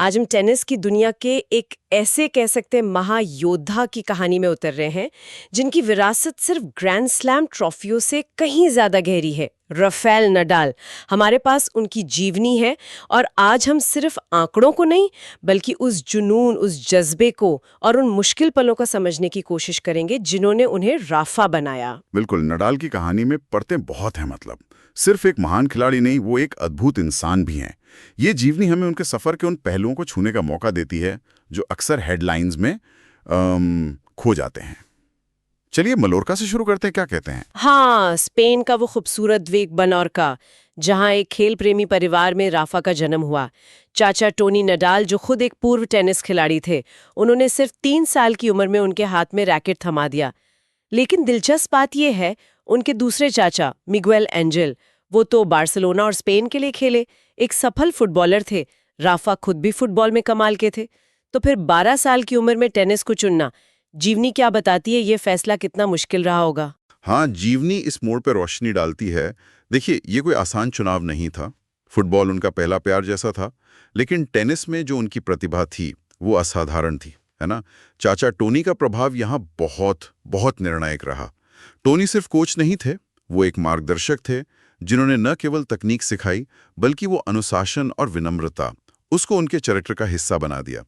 आज हम टेनिस की दुनिया के एक ऐसे कह सकते हैं महायोद्धा की कहानी में उतर रहे हैं जिनकी विरासत सिर्फ ग्रैंड स्लैम ट्रॉफियों से कहीं ज्यादा गहरी है। Rafael Nadal. हमारे पास उनकी जीवनी है और आज हम सिर्फ आंकड़ों को नहीं बल्कि उस जुनून, उस जज्बे को और उन मुश्किल पलों को समझने की कोशिश करेंगे जिन्होंने उन्हें राफा बनाया। बिल्कुल, नडाल की कहानी में परतें बहुत हैं। मतलब सिर्फ एक महान खिलाड़ी नहीं, वो एक अद्भुत इंसान भी हैं। ये जीवनी हमें उनके सफर के उन पहलुओं को छूने का मौका देती है जो अक्सर हेडलाइंस में खो जाते हैं। चलिए मलोरका से शुरू करते हैं, क्या कहते हैं? हाँ, स्पेन का वो खूबसूरत द्वीप बनोरका, जहाँ एक खेल प्रेमी परिवार में राफा का जन्म हुआ। चाचा टोनी नडाल, जो खुद एक पूर्व टेनिस खिलाड़ी थे, उन्होंने सिर्फ 3 साल की उम्र में उनके हाथ में रैकेट थमा दिया। लेकिन दिलचस्प बात यह है, उनके दूसरे चाचा मिगुएल एंजेल, वो तो बार्सिलोना और स्पेन के लिए खेले, एक सफल फुटबॉलर थे। राफा खुद भी फुटबॉल में कमाल के थे। तो फिर 12 साल की उम्र में टेनिस को चुनना, जीवनी क्या बताती है, ये फैसला कितना मुश्किल रहा होगा। हाँ, जीवनी इस मोड़ पर रोशनी डालती है। देखिए, ये कोई आसान चुनाव नहीं था। फुटबॉल उनका पहला प्यार जैसा था, लेकिन टेनिस में जो उनकी प्रतिभा थी वो असाधारण थी, है ना? चाचा टोनी का प्रभाव यहाँ बहुत बहुत निर्णायक रहा। टोनी सिर्फ कोच नहीं थे, वो एक मार्गदर्शक थे जिन्होंने न केवल तकनीक सिखाई बल्कि वो अनुशासन और विनम्रता उसको उनके चरित्र का हिस्सा बना दिया।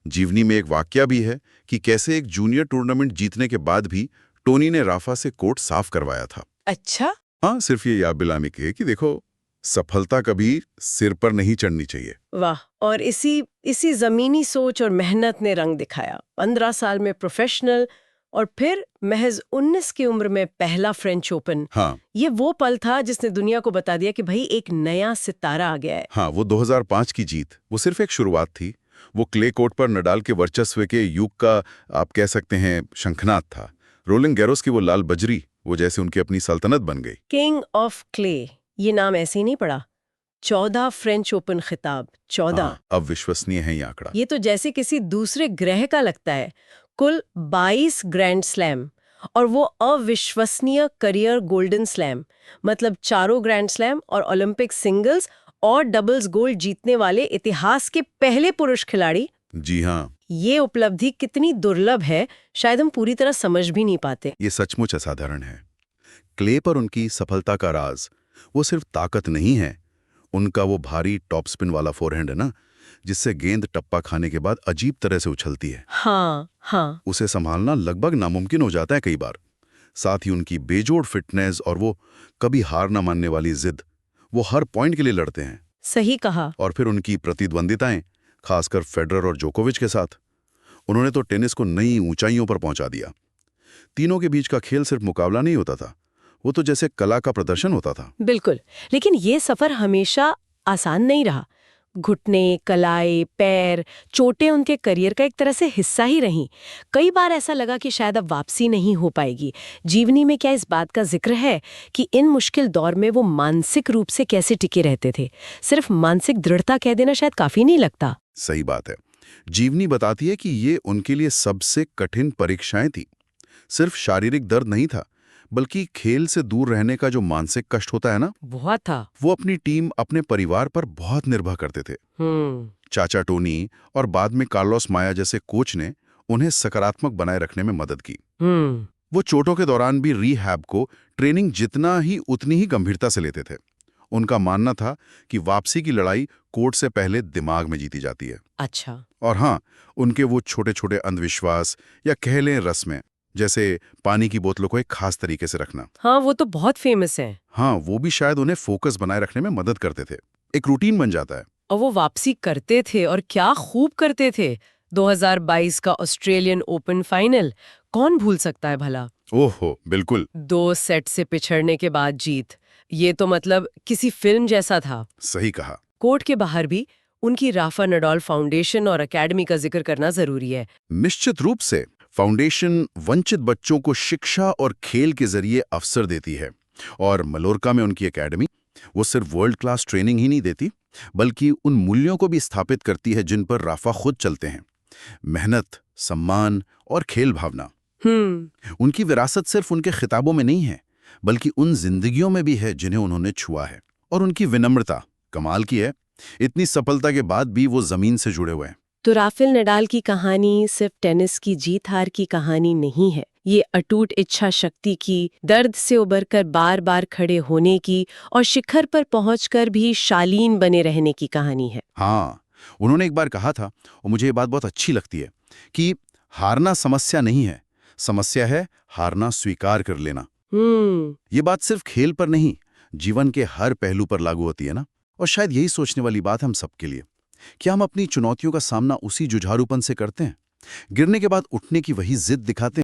जीवनी में एक वाकया भी है कि कैसे एक जूनियर टूर्नामेंट जीतने के बाद भी टोनी ने राफा से कोर्ट साफ करवाया था। अच्छा। हाँ, सिर्फ ये याद दिलाने के कि देखो, सफलता कभी सिर पर नहीं चढ़नी चाहिए। वाह। और इसी जमीनी सोच और मेहनत ने रंग दिखाया। 15 साल में प्रोफेशनल और फिर महज 19 की उम्र में पहला फ्रेंच ओपन। हाँ, ये वो पल था जिसने दुनिया को बता दिया कि भाई एक नया सितारा आ गया है। हाँ, वो 2005 की जीत वो सिर्फ एक शुरुआत थी। वो क्ले कोर्ट पर नडाल के वर्चस्व के युग का, आप कह सकते हैं, शंखनाद था। रोलिंग गैरोस की वो लाल बजरी, वो जैसे उनकी अपनी सल्तनत बन गई। किंग ऑफ क्ले, ये नाम ऐसे ही नहीं पड़ा। 14 फ्रेंच ओपन खिताब, 14। हाँ, अब विश्वसनीय है ये आंकड़ा। ये तो जैसे किसी दूसरे ग्रह का लगता है। कुल 22 ग्रैंड स्लैम और वो अविश्वसनीय करियर गोल्डन स्लैम, मतलब चारों ग्रैंड स्लैम और ओलंपिक सिंगल्स और डबल्स गोल्ड जीतने वाले इतिहास के पहले पुरुष खिलाड़ी। जी हाँ, ये उपलब्धि कितनी दुर्लभ है, शायद हम पूरी तरह समझ भी नहीं पाते। ये सचमुच असाधारण है। क्ले पर उनकी सफलता का राज वो सिर्फ ताकत नहीं है, उनका वो भारी टॉप स्पिन वाला फोरहैंड है ना, जिससे गेंद टप्पा खाने के बाद अजीब तरह से उछलती है। हाँ हाँ। उसे संभालना लगभग नामुमकिन हो जाता है कई बार। साथ ही उनकी बेजोड़ फिटनेस और वो कभी हार न मानने वाली जिद, वो हर पॉइंट के लिए लड़ते हैं। सही कहा। और फिर उनकी प्रतिद्वंदिताएं, खासकर फेडरर और जोकोविच के साथ, उन्होंने तो टेनिस को नई ऊंचाइयों पर पहुंचा दिया। तीनों के बीच का खेल सिर्फ मुकाबला नहीं होता था, वो तो जैसे कला का प्रदर्शन होता था। बिल्कुल। लेकिन ये सफर हमेशा आसान नहीं रहा। घुटने, कलाई, पैर, चोटें उनके करियर का एक तरह से हिस्सा ही रहीं। कई बार ऐसा लगा कि शायद अब वापसी नहीं हो पाएगी। जीवनी में क्या इस बात का जिक्र है कि इन मुश्किल दौर में वो मानसिक रूप से कैसे टिके रहते थे? सिर्फ मानसिक दृढ़ता कह देना शायद काफी नहीं लगता। सही बात है। जीवनी बताती है कि ये उनके लिए सबसे कठिन परीक्षाएं थी। सिर्फ शारीरिक दर्द नहीं था, बल्कि खेल से दूर रहने का जो मानसिक कष्ट होता है ना, बहुत था। वो अपनी टीम, अपने परिवार पर बहुत निर्भर करते थे। चाचा टोनी और बाद में कार्लोस माया जैसे कोच ने उन्हें सकारात्मक बनाए रखने में मदद की। वो चोटों के दौरान भी रीहैब को ट्रेनिंग जितना ही उतनी ही गंभीरता से लेते थे। उनका मानना था कि वापसी की लड़ाई कोर्ट से पहले दिमाग में जीती जाती है। अच्छा। और हाँ, उनके वो छोटे छोटे अंधविश्वास या कह लें रस्में, जैसे पानी की बोतलों को एक खास तरीके से रखना, हाँ, वो तो बहुत फेमस है। हाँ, वो भी शायद उन्हें फोकस बनाए रखने में मदद करते थे। एक रूटीन बन जाता है। और वो वापसी करते थे और क्या खूब करते थे। 2022 का ऑस्ट्रेलियन ओपन फाइनल, कौन भूल सकता है भला। ओहो, बिल्कुल। 2 सेट से पिछड़ने के बाद जीत, ये तो मतलब किसी फिल्म जैसा था। सही कहा। कोर्ट के बाहर भी उनकी राफा नडाल फाउंडेशन और एकेडमी का जिक्र करना जरूरी है। निश्चित रूप से फाउंडेशन वंचित बच्चों को शिक्षा और खेल के जरिए अवसर देती है। और मलोरका में उनकी एकेडमी, वो सिर्फ वर्ल्ड क्लास ट्रेनिंग ही नहीं देती, बल्कि उन मूल्यों को भी स्थापित करती है जिन पर राफा खुद चलते हैं। मेहनत, सम्मान और खेल भावना। उनकी विरासत सिर्फ उनके खिताबों में नहीं है, बल्कि उन जिंदगियों में भी है जिन्हें उन्होंने छुआ है। और उनकी विनम्रता कमाल की है। इतनी सफलता के बाद भी वो जमीन से जुड़े हुए हैं। तो राफेल नडाल की कहानी सिर्फ टेनिस की जीत हार की कहानी नहीं है। ये अटूट इच्छा शक्ति की, दर्द से उबरकर बार बार खड़े होने की और शिखर पर पहुंचकर भी शालीन बने रहने की कहानी है। हाँ, उन्होंने एक बार कहा था, और मुझे ये बात बहुत अच्छी लगती है, कि हारना समस्या नहीं है, समस्या है हारना स्वीकार कर लेना। ये बात सिर्फ खेल पर नहीं, जीवन के हर पहलू पर लागू होती है ना। और शायद यही सोचने वाली बात है हम सबके लिए। क्या हम अपनी चुनौतियों का सामना उसी जुझारूपन से करते हैं? गिरने के बाद उठने की वही जिद दिखाते हैं?